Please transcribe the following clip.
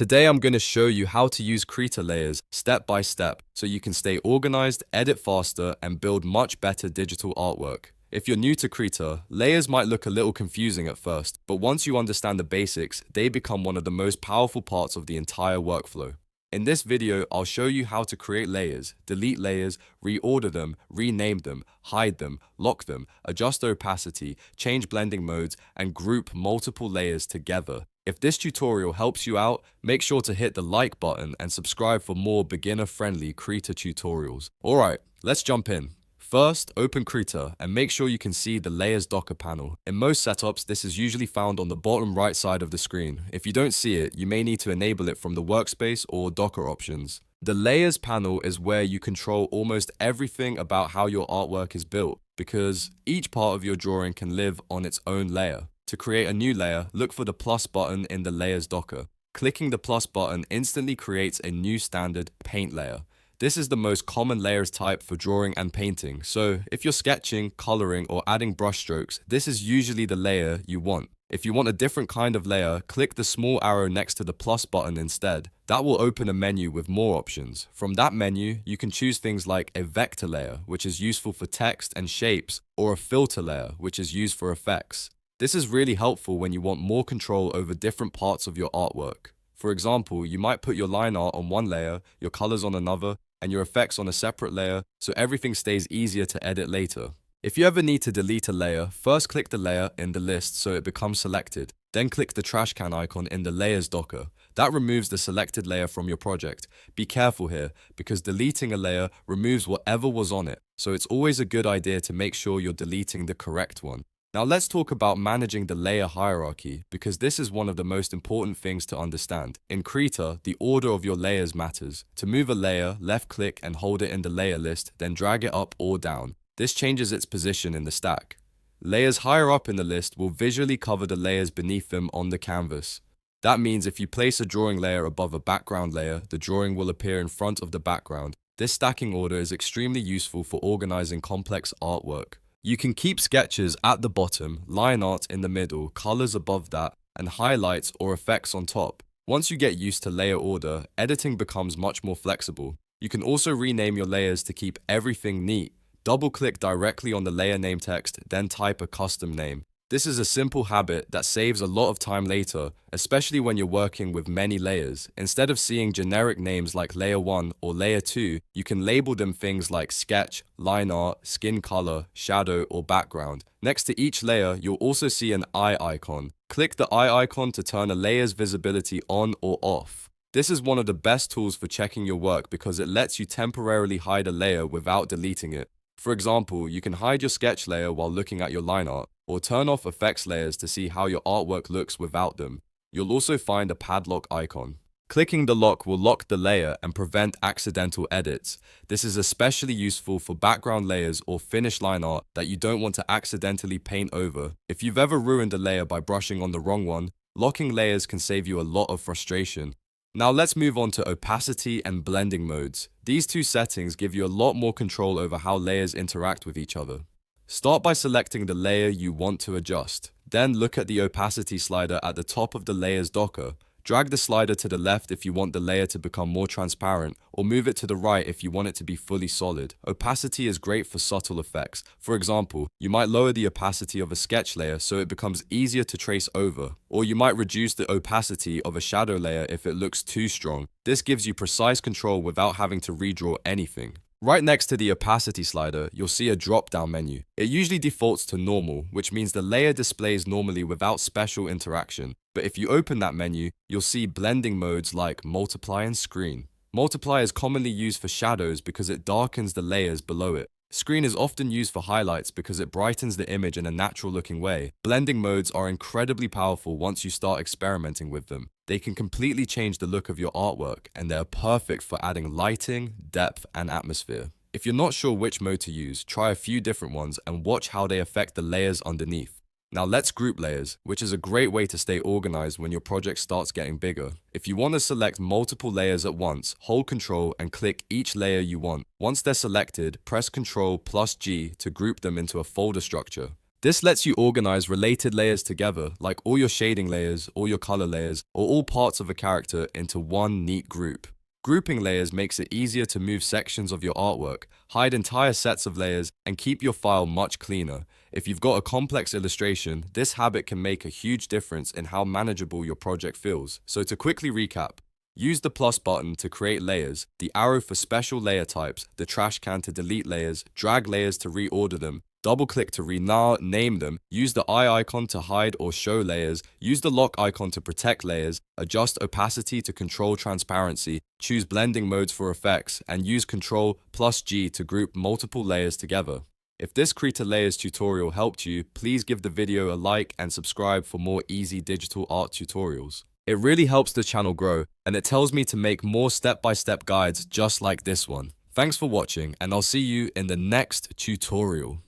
Today I'm going to show you how to use Krita layers step by step so you can stay organized, edit faster, and build much better digital artwork. If you're new to Krita, layers might look a little confusing at first, but once you understand the basics, they become one of the most powerful parts of the entire workflow. In this video, I'll show you how to create layers, delete layers, reorder them, rename them, hide them, lock them, adjust opacity, change blending modes, and group multiple layers together. If this tutorial helps you out, make sure to hit the like button and subscribe for more beginner-friendly Krita tutorials. Alright, let's jump in. First, open Krita and make sure you can see the Layers Docker panel. In most setups, this is usually found on the bottom right side of the screen. If you don't see it, you may need to enable it from the workspace or Docker options. The Layers panel is where you control almost everything about how your artwork is built, because each part of your drawing can live on its own layer. To create a new layer, look for the plus button in the Layers Docker. Clicking the plus button instantly creates a new standard paint layer. This is the most common layers type for drawing and painting, so if you're sketching, coloring, or adding brushstrokes, this is usually the layer you want. If you want a different kind of layer, click the small arrow next to the plus button instead. That will open a menu with more options. From that menu, you can choose things like a vector layer, which is useful for text and shapes, or a filter layer, which is used for effects. This is really helpful when you want more control over different parts of your artwork. For example, you might put your line art on one layer, your colors on another, and your effects on a separate layer, so everything stays easier to edit later. If you ever need to delete a layer, first click the layer in the list so it becomes selected. Then click the trash can icon in the Layers Docker. That removes the selected layer from your project. Be careful here, because deleting a layer removes whatever was on it, so it's always a good idea to make sure you're deleting the correct one. Now let's talk about managing the layer hierarchy, because this is one of the most important things to understand. In Krita, the order of your layers matters. To move a layer, left-click and hold it in the layer list, then drag it up or down. This changes its position in the stack. Layers higher up in the list will visually cover the layers beneath them on the canvas. That means if you place a drawing layer above a background layer, the drawing will appear in front of the background. This stacking order is extremely useful for organizing complex artwork. You can keep sketches at the bottom, line art in the middle, colors above that, and highlights or effects on top. Once you get used to layer order, editing becomes much more flexible. You can also rename your layers to keep everything neat. Double-click directly on the layer name text, then type a custom name. This is a simple habit that saves a lot of time later, especially when you're working with many layers. Instead of seeing generic names like Layer 1 or Layer 2, you can label them things like sketch, line art, skin color, shadow, or background. Next to each layer, you'll also see an eye icon. Click the eye icon to turn a layer's visibility on or off. This is one of the best tools for checking your work because it lets you temporarily hide a layer without deleting it. For example, you can hide your sketch layer while looking at your line art, or turn off effects layers to see how your artwork looks without them. You'll also find a padlock icon. Clicking the lock will lock the layer and prevent accidental edits. This is especially useful for background layers or finished line art that you don't want to accidentally paint over. If you've ever ruined a layer by brushing on the wrong one, locking layers can save you a lot of frustration. Now let's move on to opacity and blending modes. These two settings give you a lot more control over how layers interact with each other. Start by selecting the layer you want to adjust. Then look at the opacity slider at the top of the Layers Docker. Drag the slider to the left if you want the layer to become more transparent, or move it to the right if you want it to be fully solid. Opacity is great for subtle effects. For example, you might lower the opacity of a sketch layer so it becomes easier to trace over, or you might reduce the opacity of a shadow layer if it looks too strong. This gives you precise control without having to redraw anything. Right next to the opacity slider, you'll see a drop-down menu. It usually defaults to normal, which means the layer displays normally without special interaction. But if you open that menu, you'll see blending modes like multiply and screen. Multiply is commonly used for shadows because it darkens the layers below it. Screen is often used for highlights because it brightens the image in a natural-looking way. Blending modes are incredibly powerful once you start experimenting with them. They can completely change the look of your artwork, and they're perfect for adding lighting, depth, and atmosphere. If you're not sure which mode to use, try a few different ones and watch how they affect the layers underneath. Now let's group layers, which is a great way to stay organized when your project starts getting bigger. If you want to select multiple layers at once, hold Ctrl and click each layer you want. Once they're selected, press Ctrl plus G to group them into a folder structure. This lets you organize related layers together, like all your shading layers, all your color layers, or all parts of a character into one neat group. Grouping layers makes it easier to move sections of your artwork, hide entire sets of layers, and keep your file much cleaner. If you've got a complex illustration, this habit can make a huge difference in how manageable your project feels. So to quickly recap, use the plus button to create layers, the arrow for special layer types, the trash can to delete layers, drag layers to reorder them, double-click to rename them, use the eye icon to hide or show layers, use the lock icon to protect layers, adjust opacity to control transparency, choose blending modes for effects, and use Ctrl+G to group multiple layers together. If this Krita Layers tutorial helped you, please give the video a like and subscribe for more easy digital art tutorials. It really helps the channel grow, and it tells me to make more step-by-step guides just like this one. Thanks for watching, and I'll see you in the next tutorial.